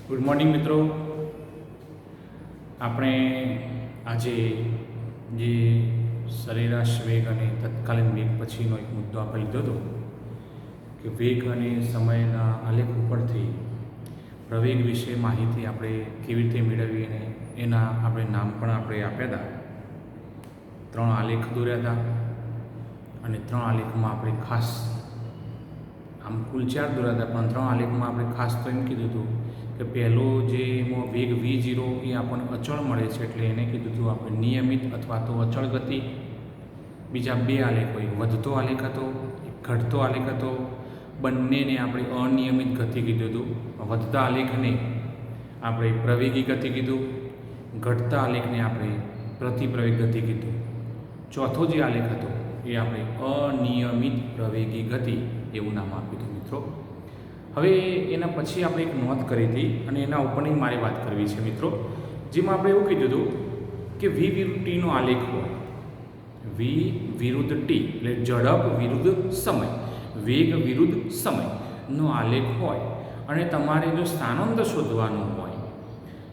Good morning મિત્રો. આપણે આજે જે સરેરાશ વેગ અને તત્કાલીન વેગ પછીનો એક મુદ્દો આપણે લીધો હતો કે વેગ અને સમયના આલેખ ઉપરથી પ્રવેગ વિશે માહિતી આપણે કેવી રીતે મેળવી અને એના આપણે નામ પણ આપણે આપ્યા હતા. 3 આલેખ દોર્યા હતા અને 3 આલેખમાં આપણે ખાસ આમ કુલ 4 દોર્યા હતા, પણ 3 આલેખમાં આપણે ખાસ તો એમ કીધું હતું કે પહેલો જે એમાં વેગ v0 એ આપણને અચળ મળે છે, એટલે એને કીધું હતું આપણે નિયમિત અથવા તો અચળ ગતિ. બીજા 2 આલેખો, એક વધતો આલેખ હતો, એક ઘટતો આલેખ હતો. બંનેને આપણે અનિયમિત ગતિ કીધું હતું. વધતા આલેખને આપણે પ્રવેગી ગતિ કીધું, ઘટતા આલેખને આપણે પ્રતિપ્રવેગ ગતિ કીધું. ચોથો જે આલેખ હતો એ આપણે અનિયમિત પ્રવેગી ગતિ એવું નામ આપ્યું હતું મિત્રો. હવે એના પછી આપણે એક નોંધ કરી હતી અને એના ઉપરની મારે વાત કરવી છે મિત્રો, જેમાં આપણે એવું કીધું હતું કે v વિરુદ્ધ ટીનો આલેખ હોય, v વિરુદ્ધ ટી એટલે ઝડપ વિરુદ્ધ સમય, વેગ વિરુદ્ધ સમયનો આલેખ હોય અને તમારે જો સ્થાનાંતર શોધવાનું હોય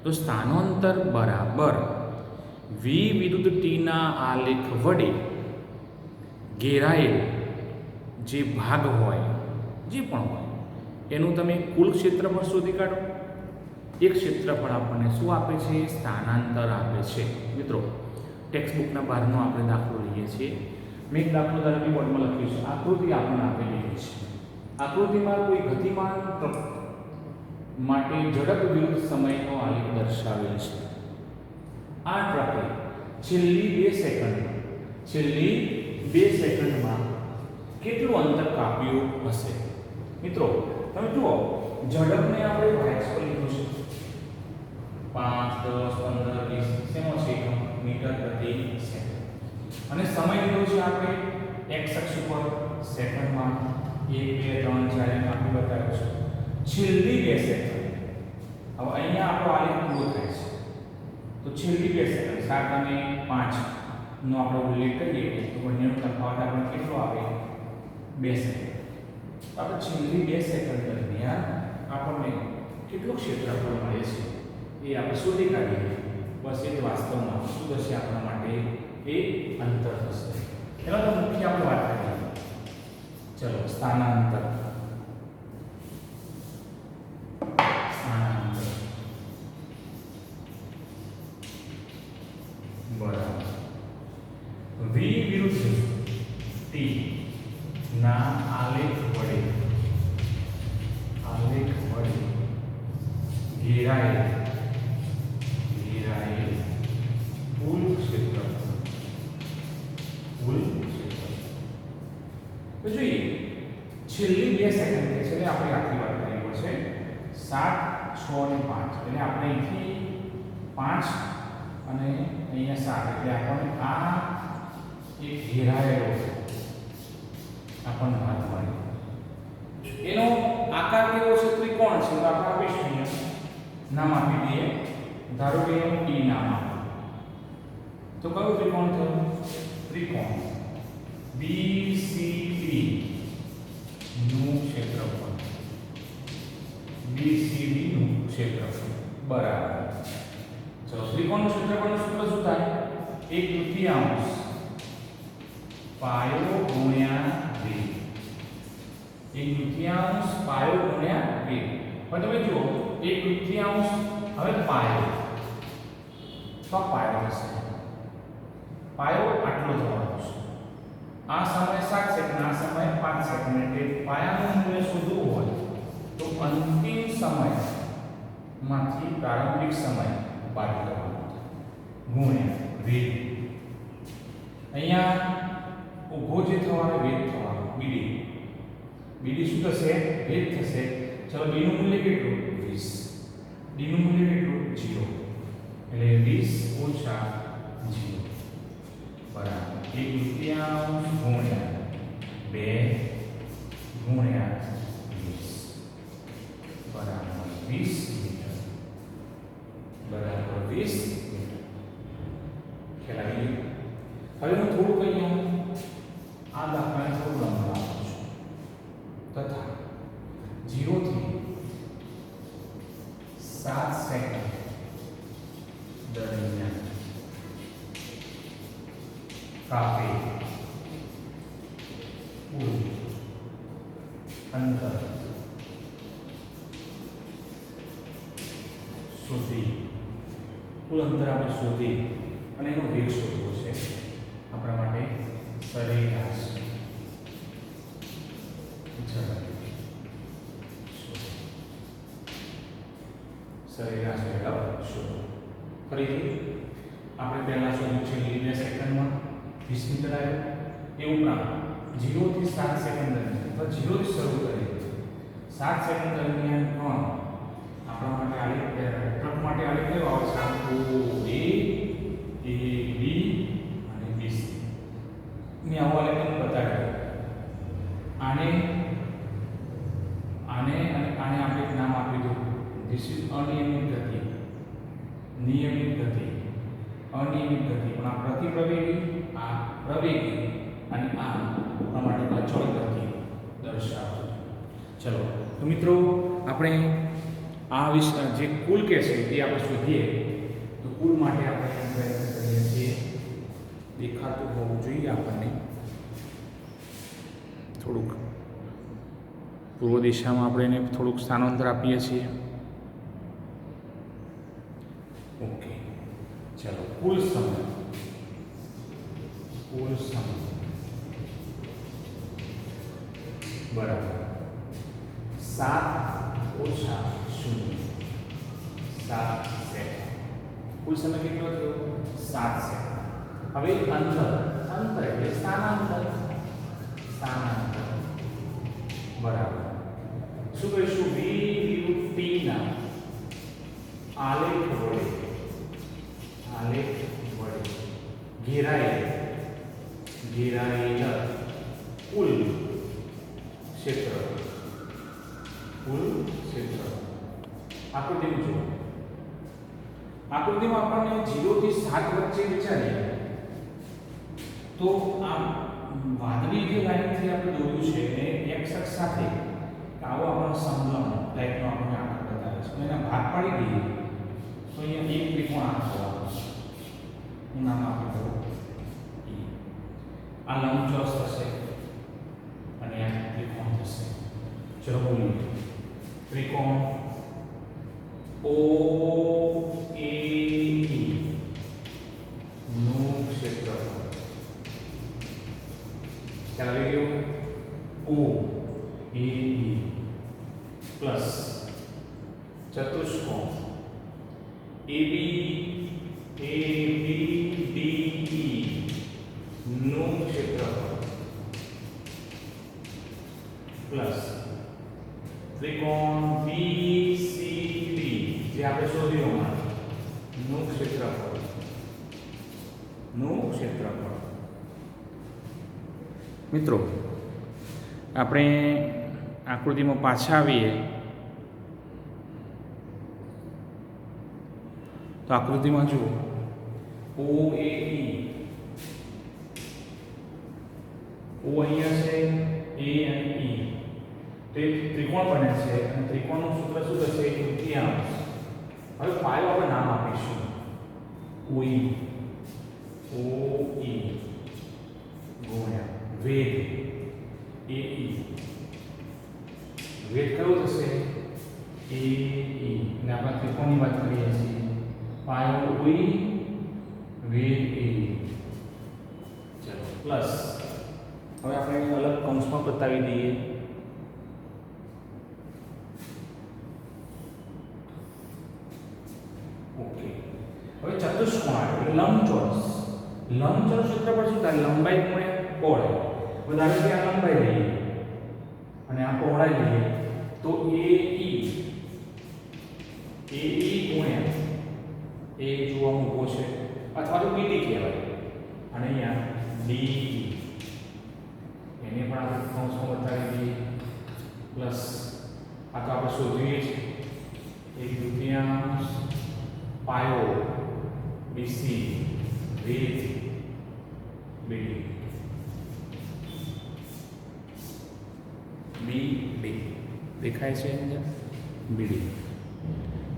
તો સ્થાનાંતર બરાબર v વિરુદ્ધ ટીના આલેખ વડે ઘેરાયેલ જે ભાગ હોય, જે પણ હોય, એનું તમે કુલ ક્ષેત્રફળ શોધી કાઢો. એક ક્ષેત્રફળ આપણને શું આપે છે? સ્થાનાંતર આપે છે. મિત્રો ટેક્સ્ટબુકના બહારનો આપણે દાખલો લઈએ છીએ. મેં એક દાખલો ધારો બોર્ડમાં લખ્યું છે, આકૃતિ આપણને આપેલી છે. આકૃતિમાં કોઈ ગતિમાન માટે ઝડપ વિરુદ્ધ સમયનો આલેખ દર્શાવેલ છે. આ ટ્રકે છેલ્લી 2 સેકન્ડમાં કેટલું અંતર કાપ્યું હશે? મિત્રો તમે જુઓ, ઝડપને આપણે વાઇસ પર લીધું છે 5, 10, 15, 20 શેનો છે? મીટર પ્રતિ સેકન્ડ. અને સમય લીધો છે આપણે x અક્ષ ઉપર સેકન્ડમાં 1, 2, 3, 4 એમ આપણે બતાવ્યું છે. છેલ્લી 2 સેકન્ડ. હવે અહીંયા આપણો આલેખ પૂરો થાય છે તો છેલ્લી 2 સેકન્ડ 7 અને 5 નો આપણે ઉલ્લેખ કરીએ તો બંનેનો તફાવત આપણે કેટલો આવે? 2 સેકન્ડ. આપણે છેલ્લી 2 સેકન્ડ દરમિયાન આપણને કેટલું ક્ષેત્રફળ મળે છે એ આપણે શોધી કાઢીએ. બસ એ જ વાસ્તવમાં શું થશે આપણા માટે? એ અંતર થશે. એના તો મુખ્ય આપણે વાત કરીએ. ચલો, સ્થાનાંતર બરાબર v વિરુદ્ધ t ના આલેખ વડે ઘેરાયેલ કુલ ક્ષેત્રફળ. તો જોઈએ, છેલ્લી 2 સેકન્ડ કે છે આપણે આખી વાત કરવી પડશે. 7, 6 અને 5 એટલે આપણે અહીંથી 5 અને અહીંયા 7 એટલે આપણને આ એક ઘેરાયેલો આપણને ભાગ મળે. એનો આકાર કેવો છે? ત્રિકોણ છે. તો આપણે આપીશું, નામ આપી દઈએ. ધારો કે એનું ટી નામ આપો તો કયું ત્રિકોણ થયું? ત્રિકોણ BCD નું ક્ષેત્રફળ. BCD નું ક્ષેત્રફળ બરાબર. ચલો, ત્રિકોણનું ક્ષેત્રફળનું સૂત્ર શું થાય? 1/3 પાયો ગુણ્યા v. 1/3 પાયો ગુણ્યા v. હવે તમે જુઓ, 1/3 હવે પાયો તો પાયો થશે. પાયો આટલો થવાનો છે. આ સમય 7 સેકન્ડ, આ સમય 5 સેકન્ડ. એટલે પાયાનું મૂલ્ય શોધવું હોય તો અંતિમ સમયમાંથી પ્રારંભિક સમય બાદ કરવાનો ગુણ્યા વેગ. અહીંયા ઊભો જે થવાનો વેગ થવાનો BD શું થશે? વેગ થશે. ચલો, B નું મૂલ્ય કેટલું? 20. D નું મૂલ્ય કેટલું? 0. એટલે 20 ઓછા 0 બરાબર 1/3 ગુણ્યા 2 ગુણ્યા 20 બરાબર 20 મીટર. બરાબર 20 મીટર. ખ્યાલ આવી ગયો? હવે હું થોડુંક અહીંયા આ દાખલાને થોડું લંબાવું છું તથા 0 થી 7 કાપે, કુલ અંતર શોધી, કુલ અંતર આપણે શોધી અને એનો વેગ શોધવો છે. આપણા માટે સરેરાશ સરેરાશ વેગ શોધો. ફરીથી આપણે પહેલા શોધ્યું છે લીનિયર સેકન્ડમાં 20 મીટર આવ્યો. એ ઉપરાંત 0 થી 7 સેકન્ડ દરમિયાન અથવા 0 થી શરૂ કરી 7 સેકન્ડ દરમિયાન પણ આપણા માટે આલેખ ટ્રક માટે આલેખ કેવો આવે છે? A B અને BC. મેં આવો આલેખ તમને બતાવ્યો. આને આને અને આને આપણે એક નામ આપી દો. ધીસ ઇઝ અનિયમિત ગતિ, નિયમિત ગતિ, અનિયમિત ગતિ. પણ આ પ્રતિપ્રવેગી, આ પ્રવેગી અને આ માટે અચળ ગતિ દર્શાવશે. ચલો તો મિત્રો આપણે આ વિષય જે કુલ કે છે એ આપણે શોધીએ. તો કુલ માટે આપણે પ્રયત્ન કરીએ છીએ. દેખાતું હોવું જોઈએ આપણને. થોડુંક પૂર્વ દિશામાં આપણે એને થોડુંક સ્થાનાંતર આપીએ છીએ. ઓકે, ચલો કુલ સમય બરાબર 7 - 0 7 સેકન્ડ. કુલ સમય કેટલો થયો? 7 સેકન્ડ. હવે અંતર એટલે સ્થાનાંતર બરાબર. શું કહીશું? v વિરુદ્ધ t ના આલેખ વડે ઘેરાયેલ કુલ ક્ષેત્ર. આકૃતિમાં જુઓ. આકૃતિમાં આપણને 0 થી 7 વચ્ચે વિચારીએ તો આમ વાદળી જે લાઈનથી આપણે દોર્યું છે એ x અક્ષ સાથે આવો આપણો સમલંબ ટાઈપનો આપણને આકાર બતાવે છે. એના ભાગ પાડી દઈએ તો અહીંયા એક ત્રિકોણ આંકવાનો છે. હું નામ આપી દઉં E. આ લંબચોરસ થશે અને આ ત્રિકોણ થશે. ચલો બોલીએ. ત્રિકોણ OAE નું ક્ષેત્રફળ ચાલો આવી ગયો. OAE પ્લસ ચતુષ્કોણ ABDE નું ક્ષેત્રફળ પ્લસ ત્રિકોણ BCD જે આપણે શોધ્યું નું ક્ષેત્રફળ મિત્રો આપણે આકૃતિમાં પાછા આવીએ તો આકૃતિમાં જુઓ OAE O અહીંયા છે, A અને E તો એક ત્રિકોણ બને છે અને ત્રિકોણનું સૂત્ર શું થશે? તૃતીયાંશ. હવે પાયો આપણે નામ આપીશું OE ગુણ્યા વેગ AE. વેગ કયો થશે? AE. અને આપણે ત્રિકોણની વાત કરીએ છીએ. પાયો OE વેગ AE. ચલો પ્લસ હવે આપણે અલગ કૌંસમાં બતાવી દઈએ. ઓકે, હવે ચતુષ્કોણ એટલે લંબચોરસ. લંબચોરસ ક્ષેત્રફળ શું થાય? લંબાઈ ગુણ્યા પહોળાઈ. વધારે કે આ લંબાઈ લઈએ અને આ પહોળાઈ લઈએ તો AE ગુણ્યા એ જોવા મૂકો છે અથવા તો BD કહેવાય અને અહીંયા DE એને પણ આપણે કૌંસમાં બતાવી દઈએ પ્લસ આ તો આપણે શોધીએ છીએ 1/2 પાયો BC વેગ BD દેખાય છે અંદર BD.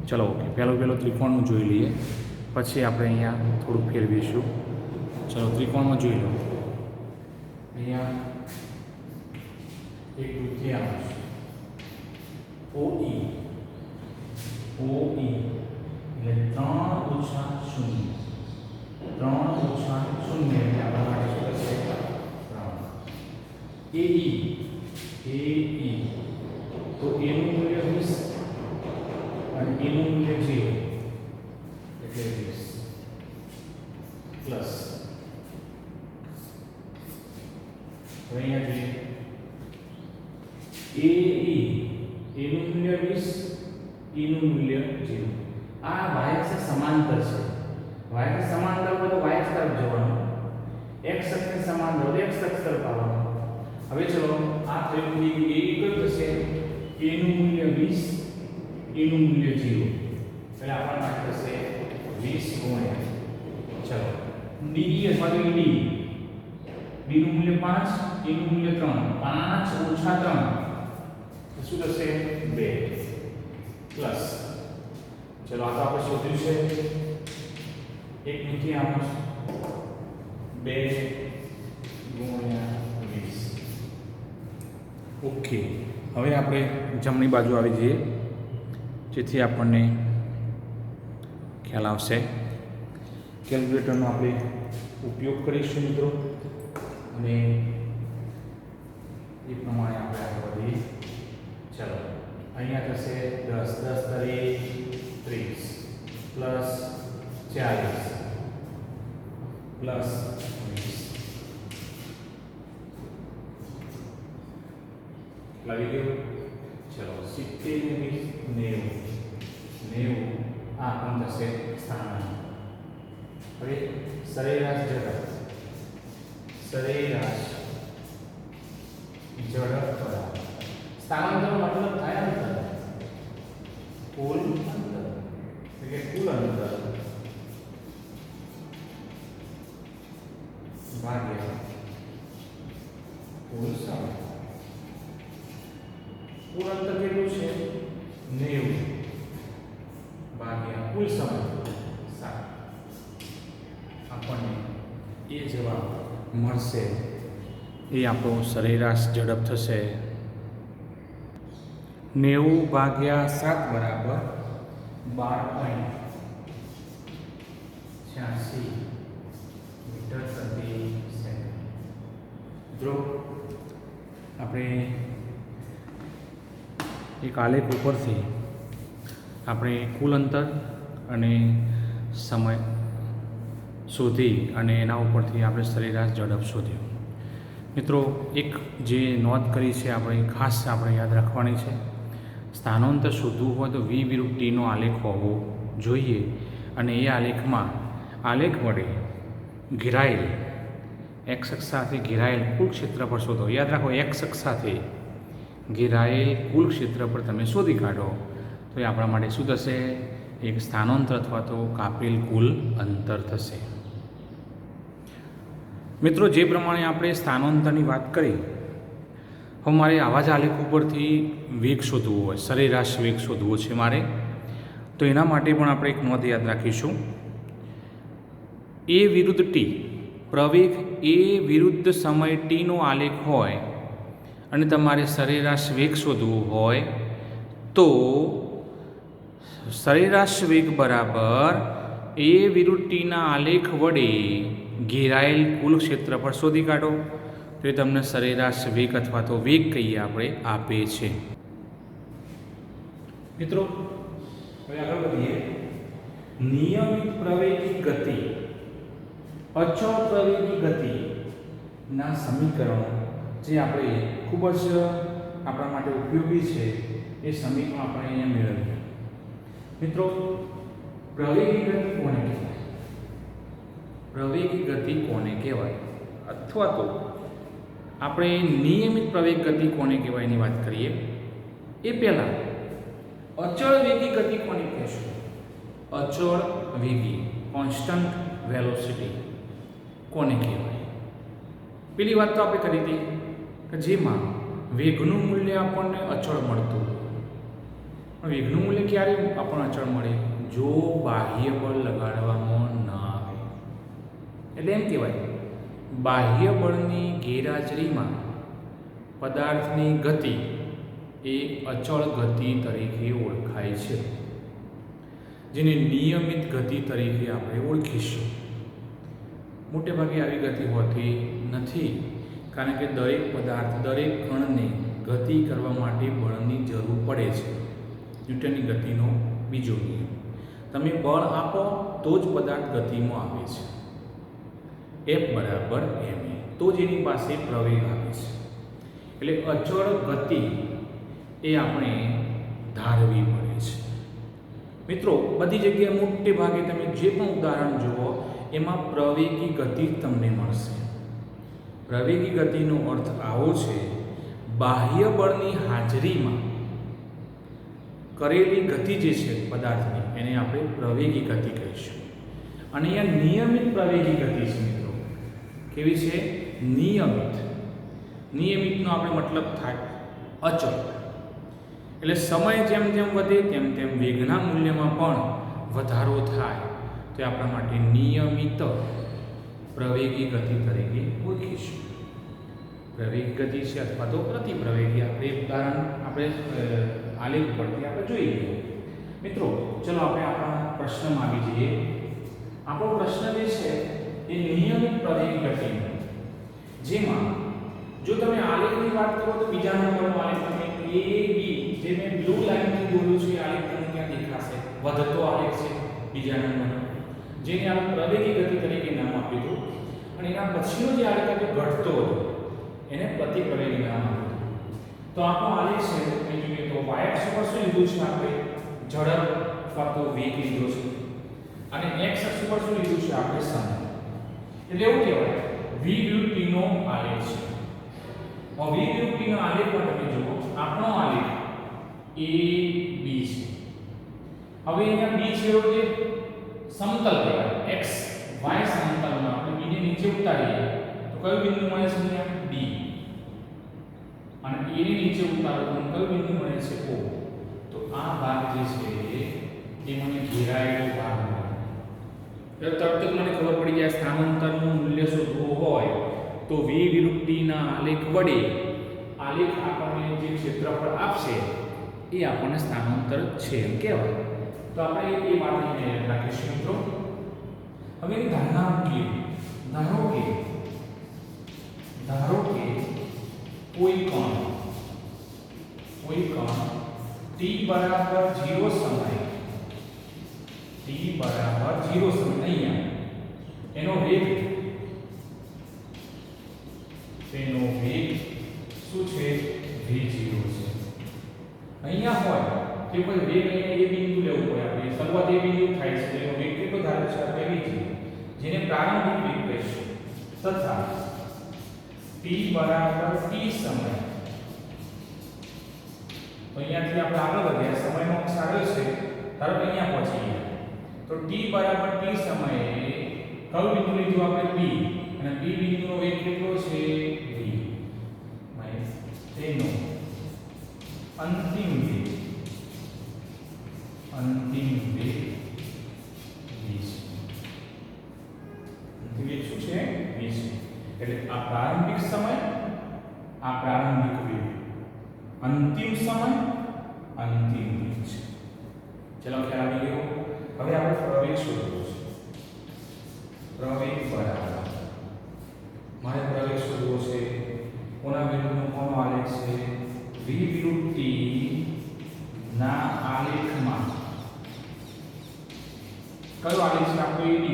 ચલો ઓકે, પહેલો ત્રિકોણનું જોઈ લઈએ પછી આપણે અહીંયા થોડું ફેરવીશું. ચલો ત્રિકોણમાં જોઈ લો. અહીંયા 1/3 OE એટલે 3 ઓછા 0 એટલે આપણા માટે શું થશે 3 AE તો એનું મૂલ્ય 20 અને એનું મૂલ્ય 0 એટલે 20 પ્લસ અહીંયા જોઈએ એનું મૂલ્ય 20 એનું મૂલ્ય 0 આ y અક્ષ સમાંતર છે y અક્ષ સમાંતર હોય તો y અક્ષ તરફ જવાનું x અક્ષને સમાંતર હોય x અક્ષ તરફ આવવાનું હવે ચલો આ ત્રિકોણ એ કયું થશે એનું મૂલ્ય 20 એનું મૂલ્ય 0 એટલે આપણા માટે થશે 20 ગુણ્યા ચલો d અથવા તો d નું મૂલ્ય 5 એનું મૂલ્ય 3 5 ઓછા 3 શું થશે 2 પ્લસ ચલો આ તો આપણે શોધ્યું છે 1/3 2 ગુણ્યા 20 ઓકે હવે આપણે જમણી બાજુ આવી જઈએ જેથી આપણને ખ્યાલ આવશે કેલ્ક્યુલેટરનો આપણે ઉપયોગ કરીશું મિત્રો અને એ પ્રમાણે આપણે આગળ વધીએ ચલો અહીંયા થશે 10 તરી 30 પ્લસ 40 પ્લસ 20 લાગી ગયું ચલો 70 ને 90 આ પણ થશે સ્થાનાંતર હવે સરેરાશ ઝડપ બરાબર સ્થાનાંતર મતલબ થાય અંતર કુલ અંતર એટલે કુલ અંતર ભાગ્યા કુલ સમય કુલ અંતર કેટલું છે 90 ભાગ્યા કુલ સમય 7 આપણને એ જવાબ મળશે એ આપણો સરેરાશ ઝડપ થશે 90 ભાગ્યા 7 બરાબર 12.86 મીટર પ્રતિ સેકન્ડ મિત્રો આપણે એક આલેખ ઉપરથી આપણે કુલ અંતર અને સમય શોધી અને એના ઉપરથી આપણે સરેરાશ ઝડપ શોધ્યું મિત્રો એક જે નોંધ કરી છે આપણે ખાસ આપણે યાદ રાખવાની છે સ્થાનાંતર શોધવું હોય તો v વિરુદ્ધ t નો આલેખ હોવો જોઈએ અને એ આલેખમાં આલેખ વડે ઘેરાયેલ x અક્ષ સાથે ઘેરાયેલ કુલ ક્ષેત્રફળ શોધો યાદ રાખો x અક્ષ સાથે ઘેરાયેલ કુલ ક્ષેત્રફળ તમે શોધી કાઢો તો એ આપણા માટે શું થશે એક સ્થાનાંતર અથવા તો કાપેલ કુલ અંતર થશે મિત્રો જે પ્રમાણે આપણે સ્થાનાંતરની વાત કરી હવે મારે આવા જ આલેખ ઉપરથી વેગ શોધવો હોય સરેરાશ વેગ શોધવો છે મારે તો એના માટે પણ આપણે એક નોંધ યાદ રાખીશું એ વિરુદ્ધ ટી પ્રવેગ એ વિરુદ્ધ સમય ટીનો આલેખ હોય અને તમારે સરેરાશ વેગ શોધવો હોય તો સરેરાશ વેગ બરાબર એ વિરુદ્ધ ટીના આલેખ વડે ઘેરાયેલ કુલ ક્ષેત્રફળ શોધી કાઢો તો એ તમને સરેરાશ વેગ અથવા તો વેગ કહીએ આપણે આપે છે મિત્રો હવે આગળ વધીએ નિયમિત પ્રવેગી ગતિ અચળ પ્રવેગી ગતિના સમીકરણો જે આપણે ખૂબ જ આપણા માટે ઉપયોગી છે એ સમીકરણ આપણે અહીંયા મેળવીએ મિત્રો પ્રવેગી ગતિ કોને કહેવાય પ્રવેગી ગતિ કોને કહેવાય અથવા તો આપણે નિયમિત પ્રવેગ ગતિ કોને કહેવાય એની વાત કરીએ એ પહેલાં અચળ વેગી ગતિ કોને કહેશું અચળ વેગી કોન્સ્ટન્ટ વેલોસિટી કોને કહેવાય પેલી વાત તો આપણે કરી હતી કે જેમાં વેગનું મૂલ્ય આપણને અચળ મળતું પણ વેગનું મૂલ્ય ક્યારે આપણને અચળ મળે જો બાહ્ય બળ લગાડવામાં ન આવે એટલે એમ કહેવાય બાહ્ય બળની ગેરહાજરીમાં પદાર્થની ગતિ એ અચળ ગતિ તરીકે ઓળખાય છે, જેને નિયમિત ગતિ તરીકે આપણે ઓળખીશું. મોટે ભાગે આવી ગતિ હોતી નથી, કારણ કે દરેક પદાર્થ, દરેક કણને ગતિ કરવા માટે બળની જરૂર પડે છે. ન્યૂટનની ગતિનો બીજો નિયમ, તમે બળ આપો તો જ પદાર્થ ગતિમાં આવે છે. F બરાબર ma, તો જ એની પાસે પ્રવેગ આવે છે. એટલે અચળ ગતિ એ આપણે ધારવી પડે છે. મિત્રો, બધી જગ્યાએ મોટે ભાગે તમે જે પણ ઉદાહરણ જુઓ એમાં પ્રવેગી ગતિ તમને મળશે. પ્રવેગી ગતિનો અર્થ આવો છે, બાહ્ય બળની હાજરીમાં કરેલી ગતિ જે છે પદાર્થની, એને આપણે પ્રવેગી ગતિ કહીશું. અને અહીંયા નિયમિત પ્રવેગી ગતિ છે મિત્રો. કેવી છે? નિયમિત. નિયમિતનો આપણે મતલબ થાય અચળ. એટલે સમય જેમ જેમ વધે તેમ તેમ વેગના મૂલ્યમાં પણ વધારો થાય, તો આપણા માટે નિયમિત પ્રવેગી ગતિ તરીકે ઓળખીશું. પ્રવેગી ગતિ છે અથવા તો પ્રતિપ્રવેગી, આપણે ઉદાહરણ આપણે આલેખ પરથી આપણે જોઈ લઈએ. મિત્રો, ચલો આપણે આપણા પ્રશ્નમાં આવી જઈએ. આપણો પ્રશ્ન જે છે એ નિયમિત પ્રવેગી ગતિનો, જેમાં જો તમે આલેખની વાત કરો તો બીજા નંબરનો આલેખ તમે a b, જે મેં બ્લુ લાઈનથી દોર્યું છે, આલેખ તમને ત્યાં દેખાશે. વધતો આલેખ છે બીજા નંબરનો, જેને આપણે પ્રવેગી ગતિ તરીકે નામ આપ્યું હતું. અને એના પછીનો જે આલેખ હતો ઘટતો હતો, એને પ્રતિપ્રવેગી નામ આપ્યું હતું. તો આપણો આલેખ છે એ જોઈએ તો y અક્ષ પર શું લીધું છે આપણે? ઝડપ અથવા તો વેગ લીધો છે. અને x અક્ષ પર શું લીધું છે આપણે? સમય. એટલે એવું કહેવાય v/t નો આલેખ છે. હવે v/t નો આલેખમાં તમે જુઓ, આપણો આલેખ a b છે. હવે અહીંયા b છે જે સમતલ કહેવાય, x y સમતલમાં આપણે b ને નીચે ઉતારીએ તો કયું બિંદુ મળે છે? અહીંયા d. અને a ને નીચે ઉતારો તો કયું બિંદુ મળે છે? o. તો આ ભાગ જે છે એ મને ઘેરાયેલો ભાગ મળે. એટલે તરત જ મને ખબર પડી જાય સ્થાનાંતરનું મૂલ્ય શોધવું હોય તો v/t ના આલેખ વડે આલેખ આપણને જે ક્ષેત્રફળ આપશે એ આપણને સ્થાનાંતર છે એમ કહેવાય. તો આપણે એ વાતને યાદ રાખીશું મિત્રો. હવે ધારણા મૂકીએ. ધારો કે કોઈ કણ t બરાબર 0 સમય, અહીંયા એનો વેગ શું છે? v0 છે. અહીંયા હોય કે કોઈ વેગ અહીંયા એ બિંદુ લેવું હોય, આપણે શરૂઆત એ બિંદુ થાય છે, એનો વેગ કેટલો ધારે છે આપણે v0, જેને પ્રારંભિક વેગ કહીશું. તથા t બરાબર t સમય, તો અહીંયાથી આપણે આગળ વધ્યા, સમયનો અક્ષ આગળ છે, ધારો કે અહીંયા પહોંચી ગયા. તો t બરાબર t સમયે કયું બિંદુ લીધું આપણે? b. અને b બિંદુનો વેગ કેટલો છે? v. તેનો અંતિમ વેગ v છે. અંતિમ વેગ શું છે? v છે. એટલે આ પ્રારંભિક સમય, આ પ્રારંભિક વેગ, અંતિમ સમય, અંતિમ વેગ છે. ચલો ખ્યાલ આવી ગયો. હવે આપણે પ્રવેગ શોધવો છે. પ્રવેગ બરાબર મારે પ્રવેગ શોધવો છે. કોના વિરુદ્ધનો કોનો આલેખ છે? v/t ના આલેખમાં કયો આલેખ છે આપણો? ab.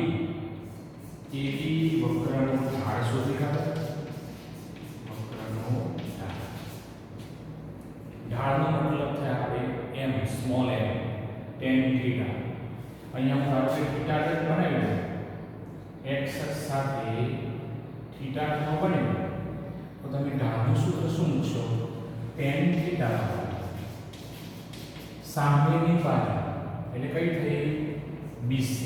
વક્રનો ઢાળ શોધી કાઢો. વક્રનો ઢાળનો મતલબ થાય આપણે m, small m, tan theta. અહીંયા હું આપણે થીટા જ બનાવ્યું, x અક્ષ સાથે થીટા નો બનાવ્યું, તો તમે ઢાળનું સૂત્ર શું મૂકશો? tan થીટા સામેની બાજુ એટલે કઈ થઈ? BC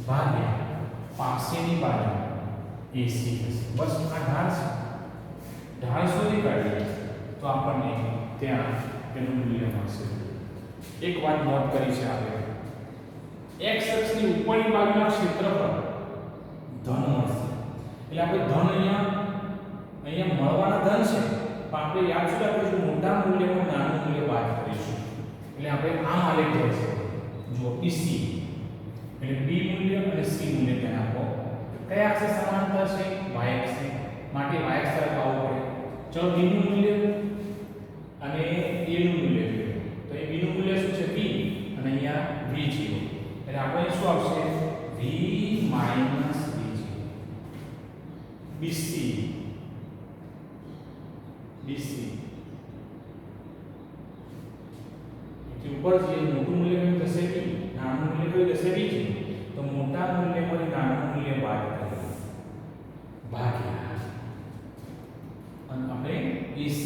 ભાગ્યા પાસેની બાજુ AC થશે. બસ આ ઢાળ છે. ઢાળ શોધી કાઢીએ તો આપણને ત્યાં તેનું મૂલ્ય મળશે. એક વાત નોટ કરી છે આપણે, x અક્ષની ઉપરની બાજુના ક્ષેત્રફળ ધન મળશે. એટલે આપણે ધન અહીંયા મળવાના ધન છે, પણ આપણે યાદ શું રાખીશું, મોટા મૂલ્યમાં નાનું મૂલ્ય બાદ કરીશું. એટલે આપણે આમ આલેખ થશે, જો PC એટલે B મૂલ્ય અને C મૂલ્ય ત્યાં આપો. કયા અક્ષ સમાંતર છે? y અક્ષ માટે y અક્ષ તરફ આવવું પડે. ચલો B નું મૂલ્ય અને A નું મૂલ્ય જોઈએ. તો એ B નું મૂલ્ય શું છે? B અને અહીંયા V0. એટલે આપણે શું આવશે? V V0 BC એટલે ઉપર જે મોટું મૂલ્ય કયું થશે? B, નાનું મૂલ્ય કયું થશે? V0. તો મોટા મૂલ્યમાંથી નાનું મૂલ્ય બાદ કરીએ ભાગ્યા અને આપણે AC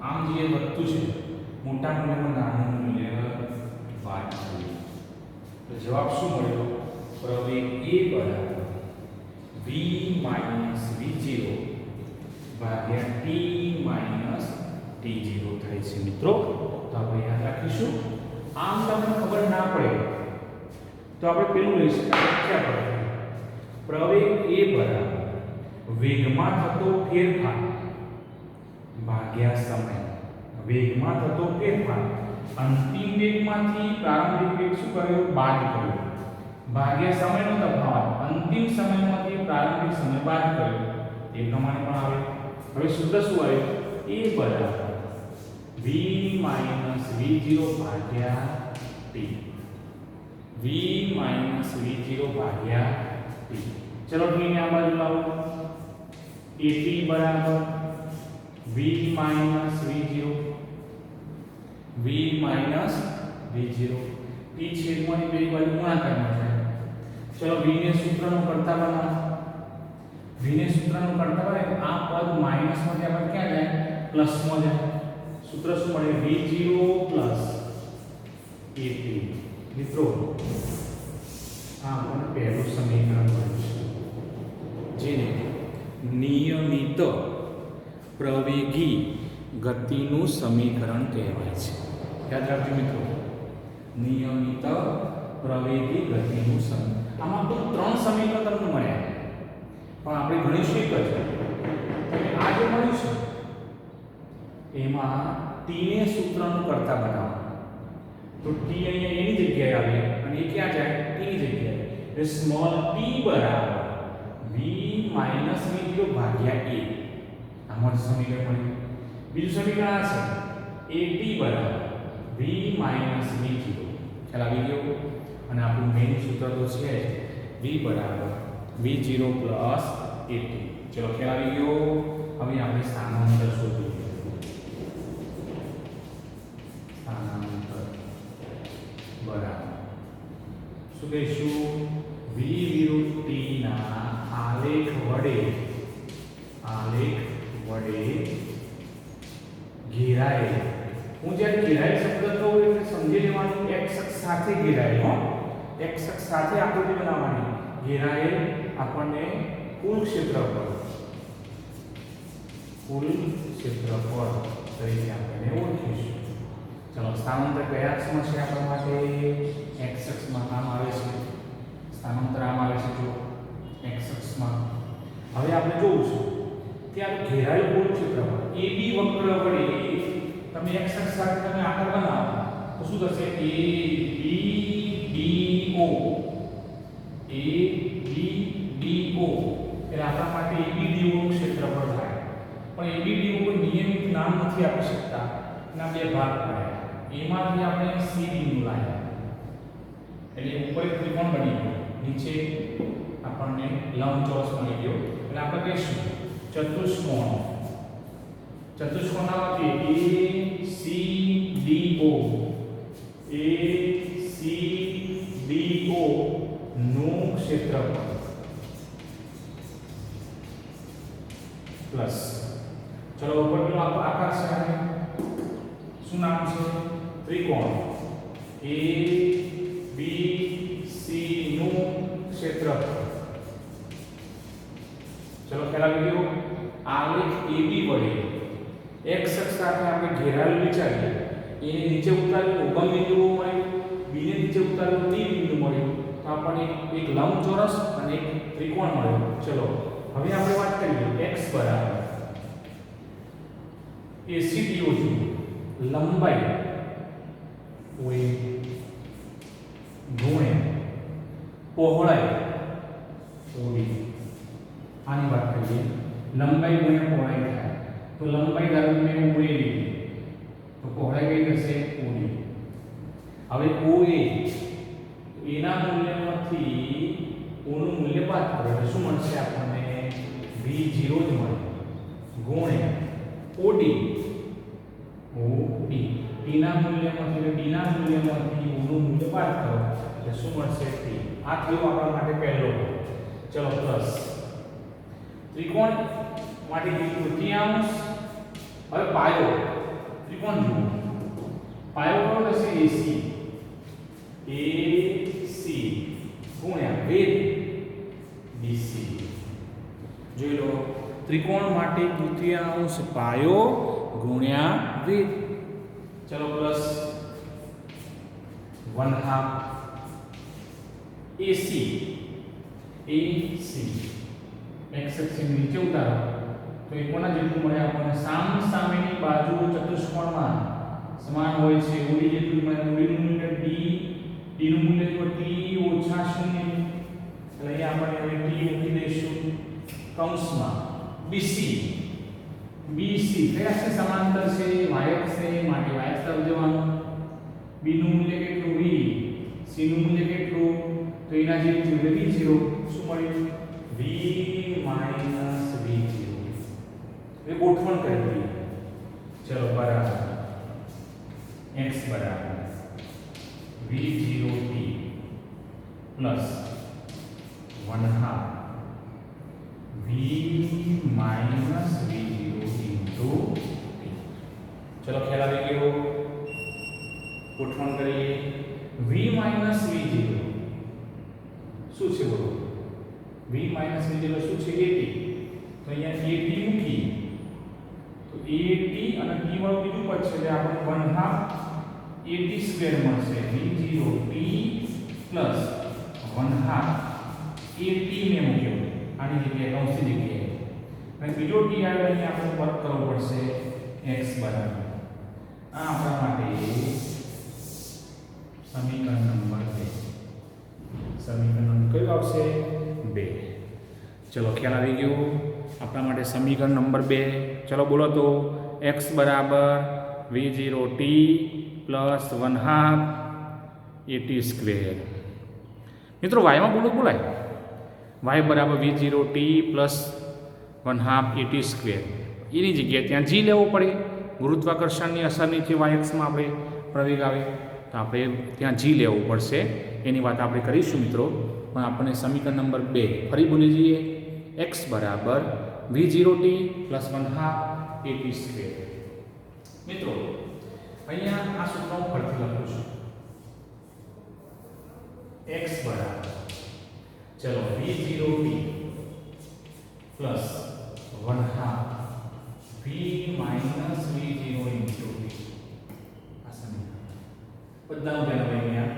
આમ જે વધતું છે મોટા મૂલ્યમાં નાનું મૂલ્ય બાદ કરીએ તો જવાબ શું મળ્યો? પ્રવેગ A બરાબર V માઈનસ V0 ભાગ્યા T માઈનસ T0 થાય છે મિત્રો. તો આપણે યાદ રાખીશું. આમ તમને ખબર ના પડે તો આપણે પેલું લઈ શકાય ક્યાં પડે? પ્રવેગ A બરાબર વેગમાં થતો ફેરફાર ભાગ્યા સમય. વેગમાં થતો ફેરફાર અંતિમ વેગમાંથી પ્રારંભિક વેગ શું કર્યો? બાદ કર્યો ભાગ્યા સમયનો તફાવત અંતિમ સમયમાંથી પ્રારંભિક સમય બાદ કર્યો. એ પ્રમાણે પણ આવે. હવે સૂત્ર શું આવ્યું? A બરાબર V માઈનસ V0 ભાગ્યા T. V માઈનસ V0 ભાગ્યા T. ચલો T ને આ બાજુ લાવો. AT બરાબર V minus V0 V minus V0 T છેદમાં બે બાજુ ગુણાકારમાં થાય. ચલો V ને સૂત્રનું કરતા બનાવો. V ને સૂત્રનું કરતા બનાવો. આ પદ માઈનસ માંથી આપણે ક્યાં જાય? પ્લસ માં જાય. સૂત્ર શું મળે? V0 plus AT. મિત્રો આ આપણને પહેલું સમીકરણ મળ્યું જેને નિયમિત પ્રવેગી ગતિનું સમીકરણ કહેવાય છે. યાદ રાખજો મિત્રો, નિયમિત પ્રવેગી ગતિનું સમીકરણ. આમાં તો 3 સમીકરણ તમને મળ્યા પણ આપણે ગણીશું એક જ. તમે આ જે મળ્યું છે એમાં t ને સૂત્રનું કરતા બનાવો તો t અહીંયા એની જગ્યાએ આવે અને એ ક્યાં જાય? t ની જગ્યાએ. એટલે સ્મોલ t બરાબર v માઈનસ v0 ભાગ્યા a. આમાં સમીકરણ મળ્યું. બીજું સમીકરણ આ છે at બરાબર v માઈનસ v0. ખ્યાલ આવી ગયો? અને આપણું મેઇન સૂત્ર તો છે v બરાબર v0 પ્લસ at. ચલો ખ્યાલ આવી ગયો? હવે આપણે સ્થાનાંતર શોધીએ. શું કહીશું? v વિરુદ્ધ t ના આલેખ વડે ઘેરાયેલ. હું જ્યારે ઘેરાયેલ શબ્દ કહું એટલે સમજી લેવાનું x અક્ષ સાથે ઘેરાયેલ. x અક્ષ સાથે આકૃતિ બનાવવાની. ઘેરાયેલ આપણને કુલ ક્ષેત્રફળ તરીકે આપણે ઓળખીશું. ચલો સ્થાનાંતર કયા અક્ષમાં છે આપણા માટે? x અક્ષમાં આમ આવે છે. સ્થાનાંતર આમ આવે છે જો x અક્ષમાં. હવે આપણે જોવું છે કે આ ઘેરાયેલ કુલ ક્ષેત્રફળ AB વક્ર વડે તમે x અક્ષ સાથે તમે આકાર બનાવો તો શું થશે? ABDO એટલે આપણા માટે ABDO નું ક્ષેત્રફળ થાય. પણ ABDO કોઈ નિયમિત નામ નથી આપી શકતા. એના બે ભાગ પડ્યા. એમાંથી આપણે CD નું લાવ્યા એટલે ઉપર એક ત્રિકોણ બની ગયો, નીચે આપણને લંબચોરસ મળી ગયો. એટલે આપણે કહીશું ચતુષ્કોણ નામથી ACDO નું ક્ષેત્રફળ પ્લસ ચલો ઉપરનો આકાર છે શું નામ છે? ત્રિકોણ ABC નું ક્ષેત્રફળ. ચલો ખ્યાલ આવી ગયો? આલેખ AB વડે x અક્ષ સાથે આપણે ઘેરાયેલ વિચારીએ. એને નીચે ઉતારેલું ઉગમ બિંદુ મળ્યું, b ને નીચે ઉતારેલું T બિંદુ મળ્યું, તો આપણને એક લંબચોરસ અને એક ત્રિકોણ મળ્યો. ચલો હવે આપણે વાત કરીએ x બરાબર ACDO લંબાઈ OA ગુણ્યા પહોળાઈ OD. આની વાત કરીએ લંબાઈ ગુણ્યા પહોળાઈ થાય તો લંબાઈ ધારો કે મેં OA લીધી તો પહોળાઈ કઈ થશે OD. હવે OA એના મૂલ્યમાંથી O નું મૂલ્ય બાદ કરો એટલે શું મળશે આપણને V0 જ મળે ગુણ્યા OD. OD T ના મૂલ્યમાંથી એટલે D ના મૂલ્યમાંથી O નું મૂલ્ય બાદ કરો એટલે શું મળશે T. આ થયું આપણા માટે પહેલો ભાગ. ચલો પ્લસ ત્રિકોણ માટે તૃતીયાંશ. હવે પાયો ત્રિકોણ જુઓ પાયો કયો થશે AC ગુણ્યા વેધ BC. જોઈ લો ત્રિકોણ માટે તૃતીયાંશ પાયો ગુણ્યા વેધ. ચલો પ્લસ 1/2 AC x અક્ષ નીચે ઉતારો તો એ કોના જેટલું મળે આપણને સામેની બાજુ ચતુષ્કોણમાં સમાન હોય છે OD જેટલું મળે. OD નું મૂલ્ય D નું મૂલ્ય તો T ઓછા 0 એટલે અહીંયા આપણે હવે T મૂકી દઈશું કૌંસમાં BC કયા છે સમાંતર છે y અક્ષ છે માટે y અક્ષ તરફ જવાનું. B નું મૂલ્ય કેટલું V C નું મૂલ્ય કેટલું તો એના જેટલું એટલે V0 શું મળ્યું V V0 એ ગોઠવણ કરી દઈએ. ચલો બરાબર x બરાબર V0t plus 1/2 V V0 into t. ચલો ખ્યાલ આવી ગયો. ગોઠવણ કરીએ V V0 શું છે બોલો V V0 શું છે AT. તો અહીંયા AT મૂકી તો AT અને t વાળું બીજું પદ છે એટલે આપણે 1/2 AT સ્ક્વેર મળશે V0t પ્લસ 1/2 AT ને મૂક્યો આની જગ્યાએ કૌંસની જગ્યાએ અને બીજો t આવે અહીંયા આપણે વર્ક કરવો પડશે x બરાબર આ આપણા માટે સમીકરણ નંબર 2. સમીકરણ કયું આવશે 2. ચલો ખ્યાલ આવી ગયો આપણા માટે સમીકરણ નંબર 2. ચલો બોલો તો x બરાબર V0t પ્લસ 1/2 AT સ્ક્વેર. મિત્રો વાયમાં બોલાય y બરાબર V0t પ્લસ 1/2 AT સ્ક્વેર. એની જગ્યાએ ત્યાં g લેવો પડે ગુરુત્વાકર્ષણની અસર નીચે y અક્ષમાં આપણે પ્રવેગ આવે તો આપણે ત્યાં g લેવું પડશે. એની વાત આપણે કરીશું મિત્રો. પણ આપણને સમીકરણ નંબર 2 ફરી બોલી જઈએ x બરાબર V0t પ્લસ 1/2 AT સ્ક્વેર. મિત્રો અહીંયા આ સૂત્ર હું ફરીથી લખું છું x બરાબર ચલો V0t plus 1/2 V V0 into t. આ સમીકરણ બધાનું ધ્યાન હોય અહીંયા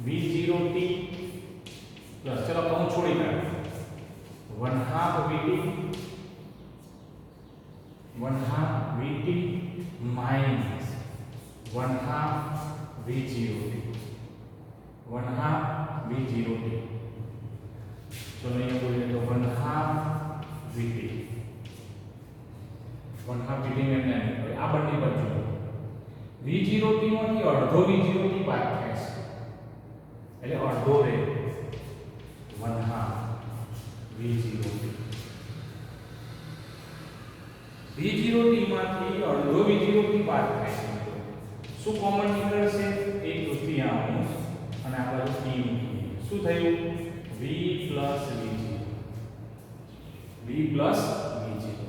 V0t પ્લસ ચલો હું છોડી કાઢું 1/2 VT માઇનસ 1/2 V0t 1/2 V0t. ચલો અહીંયા બોલીએ તો 1/2 VT 1/2 VT ને એમને આ બંને બાજુ V0t માંથી અડધો V0t બાદ થાય છે એટલે અડધો રહે 1/2 V0t. V0t માંથી અડધો V0t બાદ થાય છે. શું કોમન નીકળશે એક તૃતીયાંશ અને આ બાજુ t મૂકીએ શું થયું V પ્લસ V0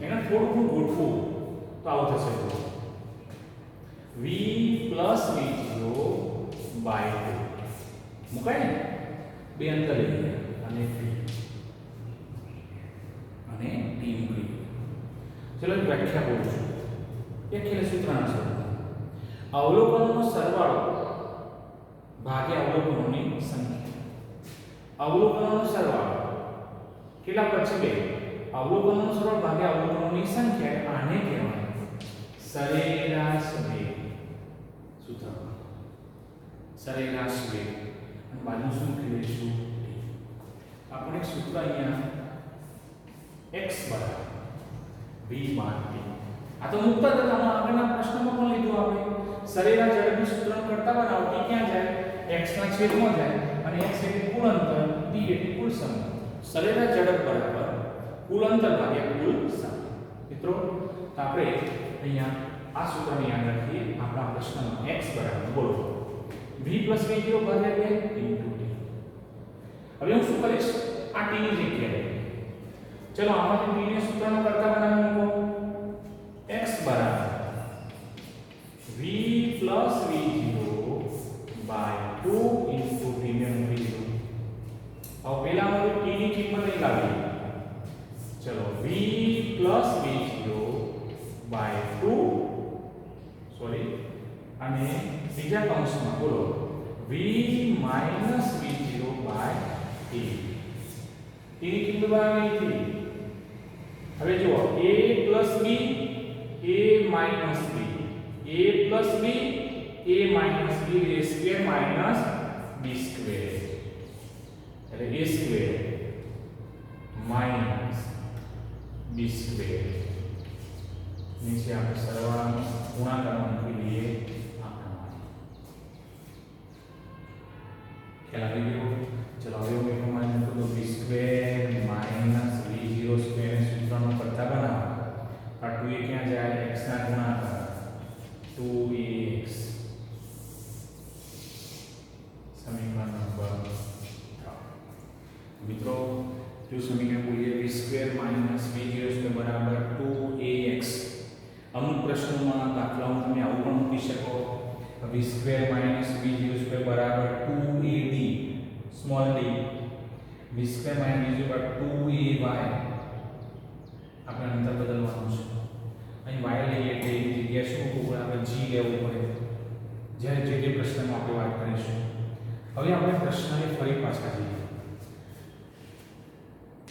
એને થોડું ગોઠવું તો આવું થશે V પ્લસ V0 બાય 2 મુકાય ને બે અંતર લઈએ અને t મૂકી. ચલો વ્યાખ્યા બોલું છું. વ્યાખ્યા સૂત્રના સ્વરૂપમાં અવલોકનોનો સરવાળો ભાગ્યા અવલોકનોની સંખ્યા. અવલોકનોનો સરવાળો કેટલા પર છે 2 અવલોકનોનો સરળ ભાગ્યા અવલોકનોની સંખ્યા, આને કહેવાય સરેરાશ વેગ. સૂત્ર સરેરાશ વેગ, અને બાજુ શું લખીશું? આપણે એક સૂત્ર અહીંયા x બરાબર v બાદ t. આ તો મુક્ત હતા, આગળના પ્રશ્નમાં પણ લીધું આપણે. સરેરાશ ઝડપનું સૂત્ર કરતા બનાવો, t ક્યાં જાય? x ના છેદમાં જાય, અને x એટલે કુલ અંતર, t એટલે કુલ સમય. સરેરાશ ઝડપ બરાબર કુલ અંતર ભાગ્યા કુલ સમય. મિત્રો, તો આપણે અહીંયા આ સૂત્રને યાદ રાખીએ. આપણા પ્રશ્નમાં x બરાબર બોલો v + v0 ભાગ્યા 2 * t. હવે હું શું કરીશ? આ t ની જગ્યાએ ચલો આમાંથી t ને સૂત્રનો કરતા બનાવી મૂકો. x બરાબર v + v0 / 2 * t ને મૂકી દીધું. હવે પહેલા મને t ની કિંમત નહીં લાવી. ચલો v + v0 / 2 અને બીજા કૌંસમાં બોલો v - v0 / t. t ની કિંમત બનાવી હતી. હવે જુઓ a + b a - b a + b a - b a² - b², એટલે a² - b². નીચે આપણે સરવાળાનો ગુણાકાર મૂકી દઈએ. આ પ્રમાણે ખ્યાલ આવી ગયો? ચલો હવે હું એક પ્રમાણે મૂકું તો b² - v0² સૂત્રનો કરતા બનાવો. આ 2a ક્યાં જાય? x ના ગુણાકાર 2ax. સમીકરણ નંબર 3. મિત્રો, જો સમીકરણ બોલીએ b² - v0² બરાબર 2ax. અમુક પ્રશ્નોમાં દાખલાઓમાં તમે આવું પણ મૂકી શકો. b² - v0² બરાબર 2ad small d. b² - v0 2ay. આપણે અંતર બદલવાનું છે. અહીં y લઈએ એટલે એની જગ્યાએ શું મૂકવું? આપણે g લેવું પડે. જ્યારે જે પ્રશ્નમાં આપણે વાત કરીશું. હવે આપણે પ્રશ્નને ફરી પાછા જઈએ.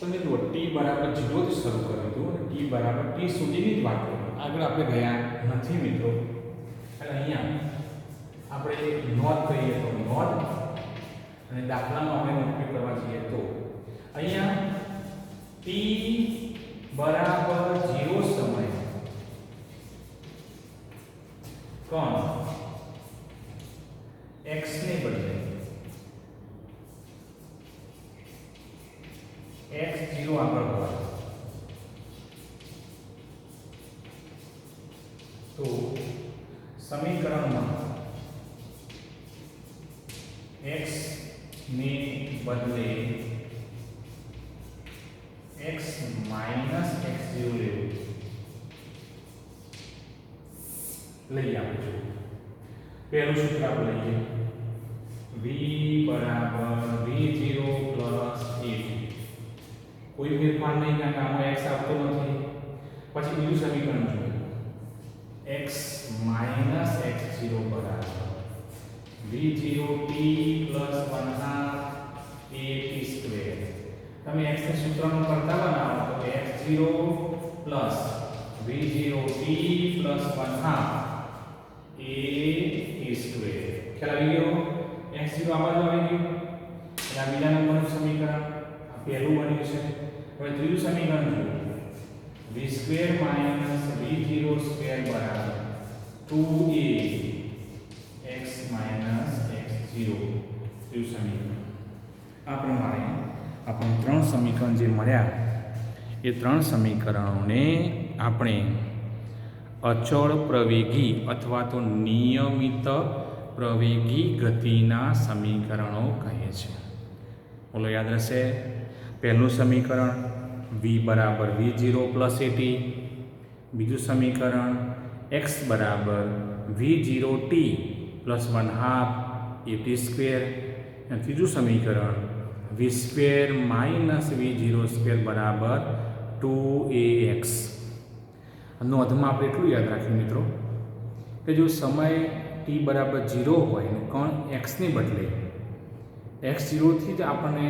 તો મિત્રો t બરાબર 0 થી શરૂ કર્યું હતું અને t બરાબર t સુધીની જ વાત કરી. આગળ આપણે ગયા નથી મિત્રો. એટલે અહીંયા આપણે નોંધ કરીએ તો નોંધ, અને દાખલામાં આપણે ઉપયોગ કરવા જઈએ તો અહીંયા t બરાબર 0 સમય કોણ x ને બદલે x0 આગળ હોય તો સમીકરણમાં x ને બદલે x - x0 લેવું. લઈ આપજો. પહેલું સૂત્ર આપણે લઈએ v બરાબર v0 + a. કોઈ ફેરફાર નહીં, કારણ કે આમાં x આવતો નથી. પછી બીજું સમીકરણ જોઈએ x - x0 બરાબર v0t + 1/2at². તમે x ને સૂત્રનો કરતા બનાવો તો x0 + v0t + 1/2at². ખ્યાલ આવી ગયો? x0 આ બાજુ આવી ગયું એટલે આ બીજા નંબરનું સમીકરણ આ પહેલું બન્યું છે. હવે ત્રીજું સમીકરણ જુઓ v² - v0² બરાબર 2ax - x0. ત્રીજું સમીકરણ. આ પ્રમાણે આપણે ત્રણ સમીકરણ જે મળ્યા એ ત્રણ સમીકરણોને આપણે અચળ પ્રવેગી અથવા તો નિયમિત પ્રવેગી ગતિના સમીકરણો કહે છે. બોલો યાદ રહેશે? પહેલું સમીકરણ v બરાબર v0 + at. બીજું સમીકરણ x બરાબર v0t + 1/2at². અને ત્રીજું સમીકરણ v² - v0² બરાબર 2ax. નોંધમાં આપણે એટલું યાદ રાખીએ મિત્રો કે જો સમય t બરાબર 0 હોય અને કણ x ને બદલે x0 થી જ આપણને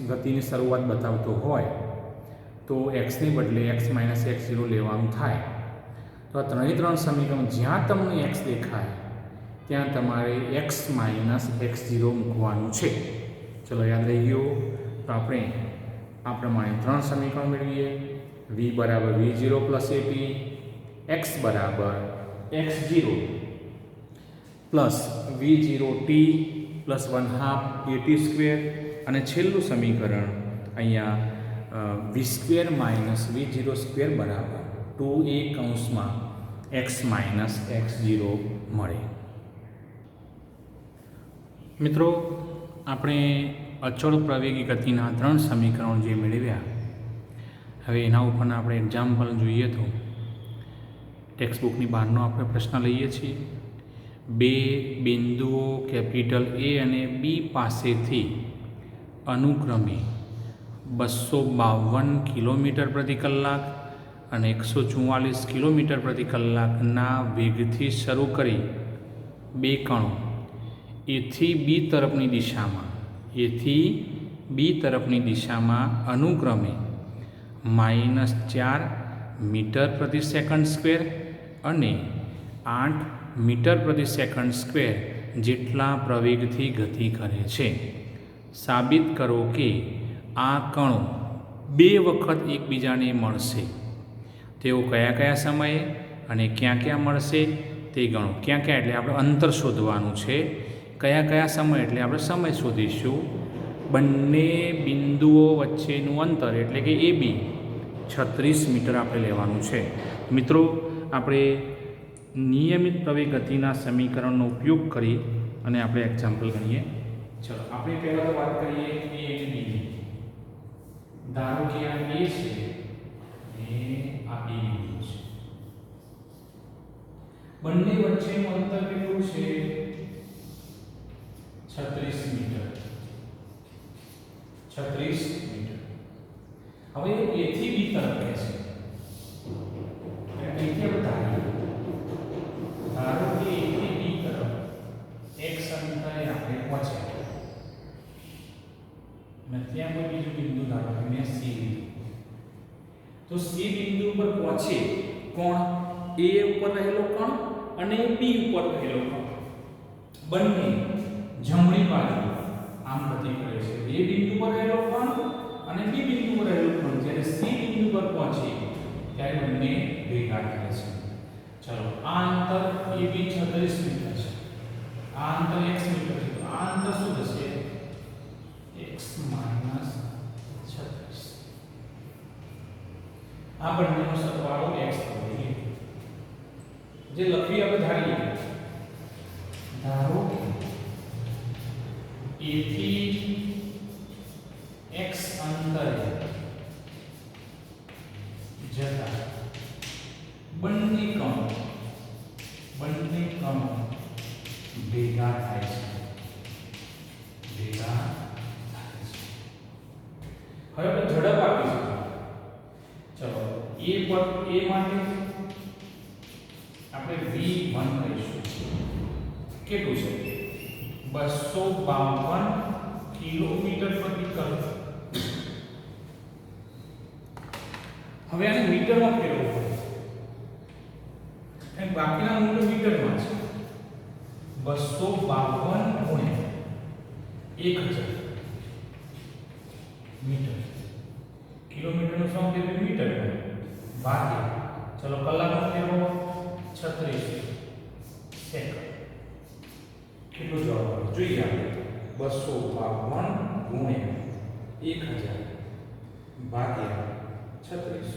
ગતિની શરૂઆત બતાવતો હોય તો એક્સને બદલે એક્સ માઇનસ એક્સ ઝીરો લેવાનું થાય. તો આ ત્રણ સમીકરણ જ્યાં તમને એક્સ દેખાય ત્યાં તમારે એક્સ માઇનસ એક્સ ઝીરો મૂકવાનું છે. ચલો યાદ રહી ગયું. તો આપણે આ પ્રમાણે 3 સમીકરણ મેળવીએ. v બરાબર v0 પ્લસ એટી, x બરાબર x0 plus v0 t plus 1/2 A T square, અને છેલ્લું સમીકરણ અહીંયા v square minus v0 square બરાબર 2a કૌંસમાં x માઇનસ x0 મળે. મિત્રો, આપણે અચળ પ્રવેગી ગતિના 3 સમીકરણો જે મેળવ્યા, હવે એના ઉપરના આપણે એક્ઝામ્પલ જોઈએ તો ટેક્સ્ટબુકની બહારનો આપણે પ્રશ્ન લઈએ છીએ. બે બિંદુઓ કેપિટલ A અને B પાસેથી અનુક્રમે 252 કિલોમીટર પ્રતિ કલાક અને 144 કિલોમીટર પ્રતિ કલાકના વેગથી શરૂ કરી બે કણો એથી બી તરફની દિશામાં અનુક્રમે -4 મીટર પ્રતિ સેકન્ડ સ્ક્વેર અને 8 મીટર પ્રતિ સેકન્ડ સ્ક્વેર જેટલા પ્રવેગથી ગતિ કરે છે. સાબિત કરો કે આ કણો 2 વખત એકબીજાને મળશે. તેઓ કયા સમયે અને ક્યાં મળશે તે ગણો. ક્યાં એટલે આપણે અંતર શોધવાનું છે. કયા સમય એટલે આપણે સમય શોધીશું. બંને બિંદુઓ વચ્ચેનું અંતર એટલે કે AB 36 મીટર આપણે લેવાનું છે. મિત્રો, આપણે નિયમિત પ્રવેગ ગતિના સમીકરણનો ઉપયોગ કરી અને આપણે એક્ઝામ્પલ ગણીએ. ચલો આપણે પહેલાં વાત કરીએ A અને B. ધારો કે આ A છે અને આ B બિંદુ છે. બંને વચ્ચેનું અંતર કેટલું છે? 36 મીટર. 36 મીટર. હવે A થી B તરફ છે. ધારો કે A થી B તરફ એક અંતરે આપણે પહોંચ્યા અને ત્યાં કોઈ બીજું બિંદુ ધારો કે મેં C લીધું. તો C બિંદુ પર પહોંચે કોણ? A ઉપર રહેલો કોણ અને B ઉપર રહેલો કોણ બંને જમણી બાજુ આમ ગતિ કરે છે. A બિંદુ પર રહેલો કોણ અને B બિંદુ પર રહેલો કોણ જ્યારે C બિંદુ પર પહોંચે ત્યારે બંને ભેગા થાય છે. ચલો, આ અંતર AB 36 મીટર છે. આ અંતર x મીટર છે. તો આ અંતર શું થશે? x minus 36. આ બંનેનો સરવાળો x થશે. જે લખી આપણે ધારીએ. ધારો કે A થી x અંતરે જતા બંને કણો ભેગા થાય છે. હવે આપણે ઝડપ આપીશું. ચલો, A માટે આપણે v1 કહીશું. કેટલું છે? 252 કિલોમીટર પ્રતિ કલાક. હવે આને મીટરમાં ફેરવવું પડે અને બાકીના મૂલ્ય મીટરમાં છે. 252 ગુણ્યા 1000 મીટર. કિલોમીટરનું શું કે મીટર ભાગ્યા. ચલો, કલાકનો ફેરવો 36 સેકન્ડ. કેટલો જવાબ આવે જોઈએ આપણે? 252 ગુણ્યા 1000 ભાગ્યા 36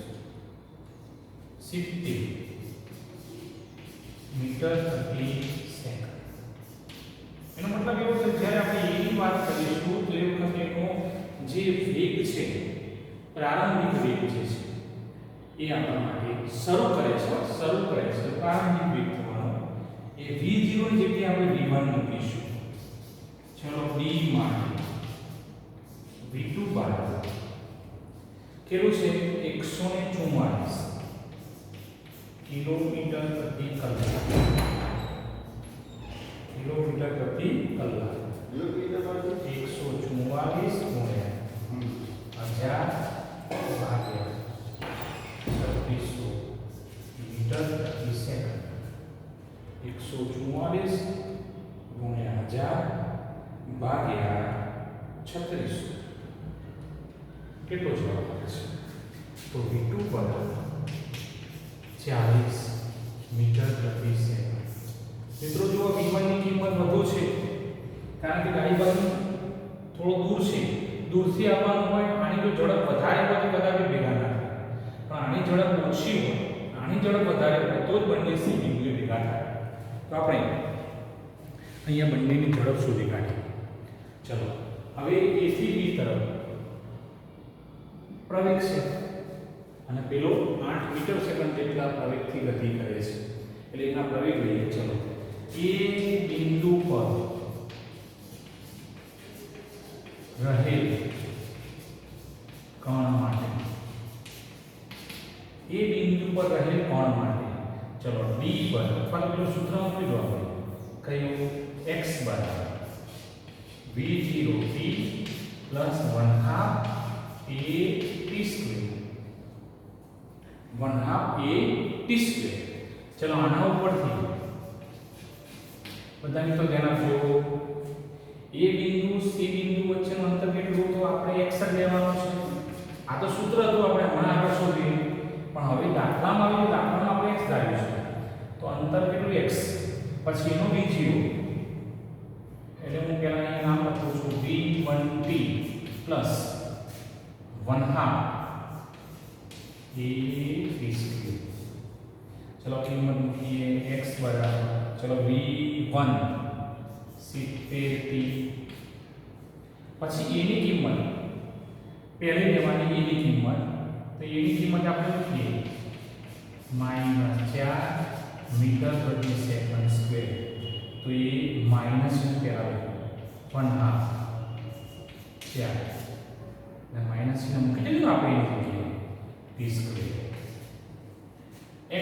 70 મીટર પ્રતિ સેકન્ડ. એનો મતલબ એવો છે જ્યારે આપણે એની વાત કરીશું તો એ વખતે એનો જે વેગ છે, પ્રારંભિક વેગ જે છે એ આપણા માટે શરૂ કરે છે પ્રારંભિક વેગ થવાનો એ v0 ની જગ્યાએ આપણે v1 મૂકીશું. ચલો, b માટે v2 બરાબર કેટલું છે? 144 કિલોમીટર પ્રતિ કલાક. કિલોમીટર પ્રતિ કલાક 144 ગુણ્યા 1000 ભાગ્યા 144 ગુણ્યા 1000 ભાગ્યા 3600 કેટલો જવાબ આવે છે? તો V2 પર 40 મીટર પ્રતિ સેકન્ડ. મિત્રો જો V1 ની કિંમત વધુ છે કારણ કે ડાબી બાજુ થોડો દૂર છે, દૂરથી આવવાનું હોય, આની જો ઝડપ વધારે હોય તો કદાચ ભેગા ના થાય, પણ આની ઝડપ ઓછી હોય, આની ઝડપ વધારે હોય તો જ બંને સી બિંદુએ ભેગા થાય. તો આપણે અહીંયા બંનેની ઝડપ શોધી કાઢીએ. ચલો હવે A થી B તરફ પ્રવેગ છે અને પેલો 8 મીટર સેકન્ડ જેટલા પ્રવેગથી ગતિ કરે છે, એટલે એના પ્રવેગ લઈએ. ચલો A બિંદુ પર રહેલ કણ માટે, A બિંદુ પર રહેલ કણ માટે ચલો D પર અથવા તો પેલું સૂત્ર મૂકી દો આપણે, કયું? x બરાબર v0t plus 1/2 a t square, 1/2 a t square. ચલો આના ઉપરથી બધાને તો ધ્યાન આપજો, A બિંદુ C બિંદુ વચ્ચેનું અંતર કેટલું? તો આપણે x જ લેવાનું છે. આ તો સૂત્ર હતું, આપણે હમણાં આગળ શોધીએ, પણ હવે દાખલામાં આવ્યું, દાખલામાં આપણે x ધાર્યું છે, તો અંતર કેટલું? x, પછી એનો v0, એટલે હું પહેલા અહીં નામ લખું છું v1t plus 1/2 a t square. ચલો કિંમત મૂકીએ, x બરાબર ચલો v1 70t, પછી a ની કિંમત પહેલી લેવાની, a ની કિંમત, તો a ની કિંમત આપણે મૂકીએ -4 મીટર પ્રતિ સેકન્ડ સ્ક્વેર. તો એ માઈનસ શું કહેવાય? 1/2 4 ને માઈનસ ને મૂકી દીધું આપણે એને મૂકીએ t સ્ક્વેર.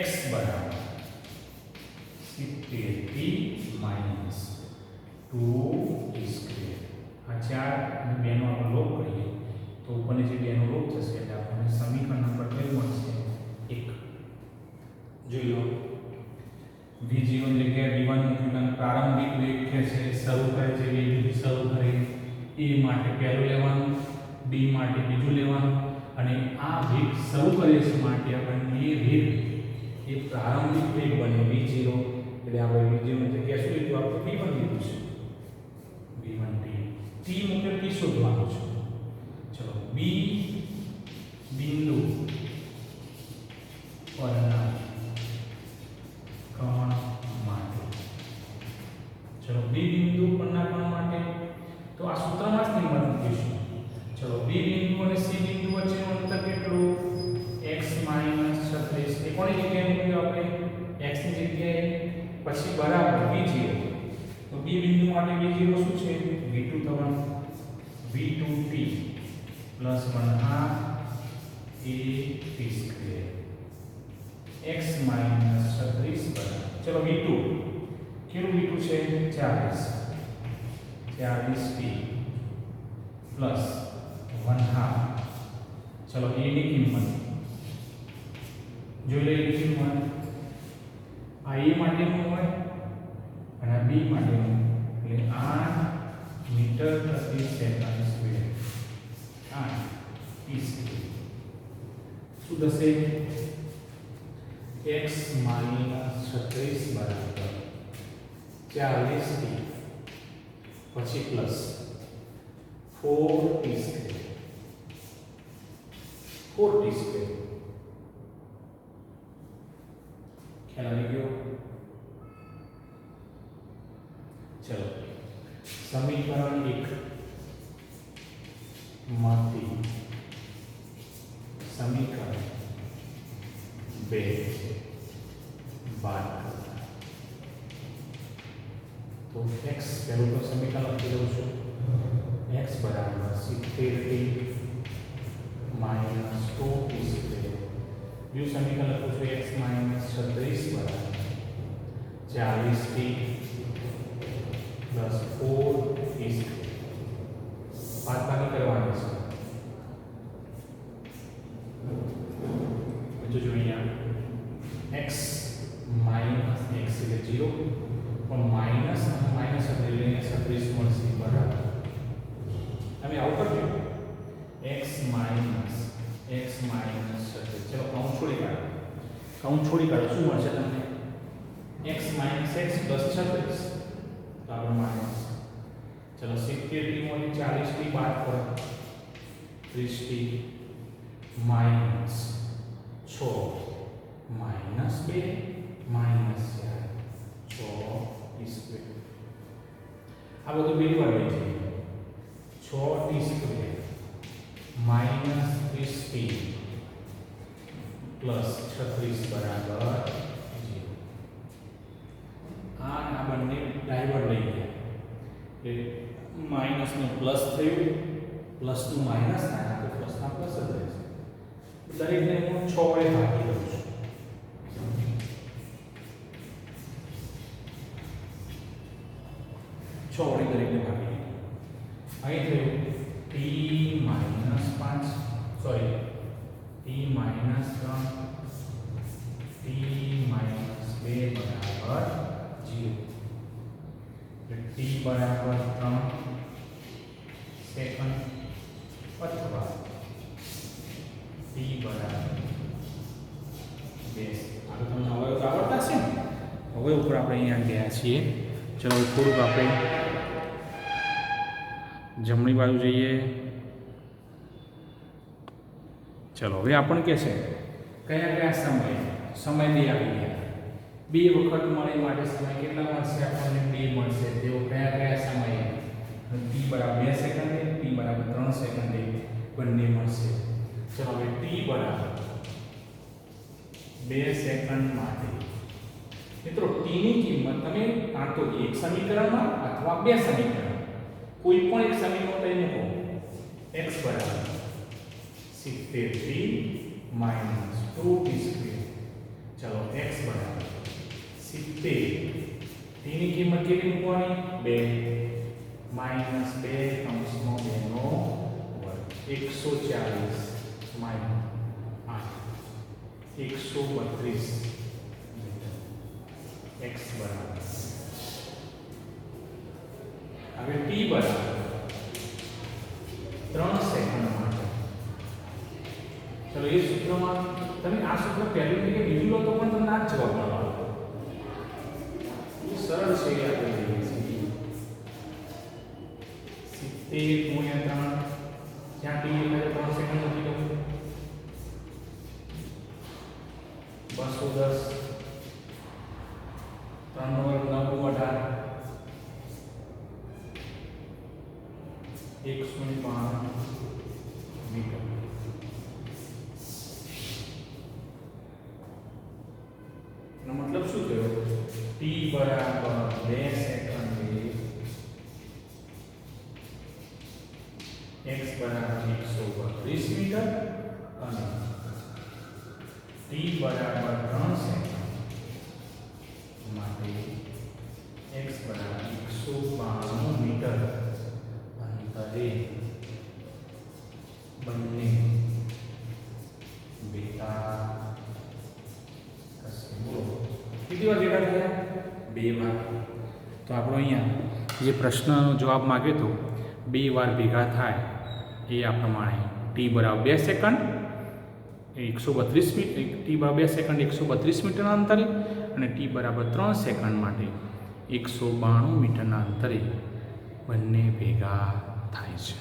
x બરાબર 70t માઈનસ 2t સ્ક્વેર. આ 4 અને 2 નો આપણે લોપ કરીએ તો ઉપરની જે 2 નો લોપ થશે એટલે આપણને સમીકરણ નંબર કયું મળશે? 1. જોઈ લો, v0 ની જગ્યાએ v1 મૂક્યું, પ્રારંભિક વેગ કે છે શરૂ કરે છે વેગથી શરૂ કરે, a માટે પહેલું લેવાનું, b માટે બીજું લેવાનું, અને આ વેગ શરૂ કરે છે માટે આપણે એ વેગ એ પ્રારંભિક વેગ બને v0, એટલે આપણે v0 ની જગ્યાએ શું લીધું? આપણે v1 લીધું છે, v1t. t મૂકેલ t શોધવાનું છે. ચલો b બિંદુ પરના કણ માટે, ચલો b બિંદુ પરના કણ માટે તો આ સૂત્રમાં જ કિંમત મૂકીશું. ચલો b બિંદુ અને c બિંદુ વચ્ચેનું અંતર કેટલું? x - 36. એ કોની જગ્યાએ મૂક્યું આપણે? x ની જગ્યાએ, પછી બરાબર v0. તો b બિંદુ માટે v0 શું છે? v2 થવાનું, v2t plus 1/2 a t square. x - 36 બરાબર ચલો v2 કેટલું? v2 છે 40 t પ્લસ 1/2. ચલો a ની કિંમત જોઈ લઈએ. કિંમત આ a માટેનું હોય અને આ b માટેનું, એટલે 8 મીટર પ્રતિ સેકન્ડ સ્ક્વેર, 8 t સ્ક્વેર. શું થશે? x - 36 બરાબર 40t પછી plus 4t square, 4t square. ખ્યાલ આવી ગયો? ચલો સમીકરણ 1 માંથી સમીકરણ 2 બાદ કરતા, તો x પહેલું તો સમીકરણ લખી દઉં છું, x બરાબર 70t માઈનસ 2t સ્ક્વેર. બીજું સમીકરણ લખું છું x - 36 બરાબર 40t પ્લસ 4t સ્ક્વેર. બાદબાકી કરવાની છે. જોજો અહીંયા x - x એટલે 0 હું છોડી કાઢું, શું મળશે તમને? x માઇનસ x પ્લસ 36, તો આપણે માઇનસ, ચલો 70t માંથી 40t બાદ કરો, 30t minus 6 minus 2 minus 4 6t square. આ બધું બે વાર લઈ જઈએ. 6t square minus 30t plus 36 બરાબર 0. આ બંને ડાયવર્ટ લઈ ગયા એટલે માઇનસનું પ્લસ થયું, પ્લસનું માઇનસ થાય તો પ્લસના પ્લસ જ રહેશે. દરેકને હું 6 વડે ભાગી દઉં છું. 6 વડે દરેકને ભાગી દીધું. અહીં થયું t minus 5, sorry t minus 3, t minus 2 બરાબર 0. t બરાબર 3 સેકન્ડ અથવા t બરાબર 2. આ તો તમને હવે આવડતા છે ને. હવે ઉપર આપણે અહીંયા ગયા છીએ. ચલો થોડુંક આપણે જમણી બાજુ જઈએ. ચલો હવે આપણને કહે છે કયા કયા સમય બે આવી ગયા. બે વખત મળે માટે સમય કેટલા મળશે? આપણને 2 મળશે. તેઓ કયા કયા સમયે? t બરાબર 2 સેકન્ડે, t બરાબર 3 સેકન્ડે બંને મળશે. ચલો હવે t બરાબર 2 સેકન્ડ માટે મિત્રો t ની કિંમત તમે કાં તો એક સમીકરણમાં અથવા બે સમીકરણ કોઈ પણ એક સમીકરણ લઈ મૂકો. x બરાબર 70t માઇનસ 2t સ્ક્વેર. ચલો x બરાબર 70, t ની કિંમત કેટલી મૂકવાની? 2 માઇનસ 2 કૌંસમાં 2 નો વર્ગ 140 માઇનસ 8 132 x બરાબર. હવે t બરાબર 3 સેકન્ડ માટે. ચલો એ સૂત્રમાં તમે આ સૂત્ર પહેલું કે બીજું લો તો પણ તમને આ જ જવાબ મળવાનો. સરળ છે યાદ કરી લઈએ. 70 ગુણ્યા 3, જ્યાં t એટલે 3 સેકન્ડ મૂકી દો. 210 3 નો વર્ગ 9 18 192 મીટર. એનો મતલબ શું થયો? t બરાબર 2 સેકન્ડે x બરાબર 132 મીટર અને t બરાબર 3 સેકન્ડ માટે x બરાબર 192 મીટર અંતરે બંને ભેગા થશે. બોલો કેટલી વાર ભેગા થયા? 2 વાર. તો આપણો અહીંયા જે પ્રશ્નનો જવાબ માંગ્યો હતો 2 વાર ભેગા થાય એ આ પ્રમાણે t બરાબર 2 સેકન્ડ 132 મીટર, t બરાબર 2 સેકન્ડ 132 મીટરના અંતરે અને t બરાબર 3 સેકન્ડ માટે 192 મીટરના અંતરે બંને ભેગા થાય છે.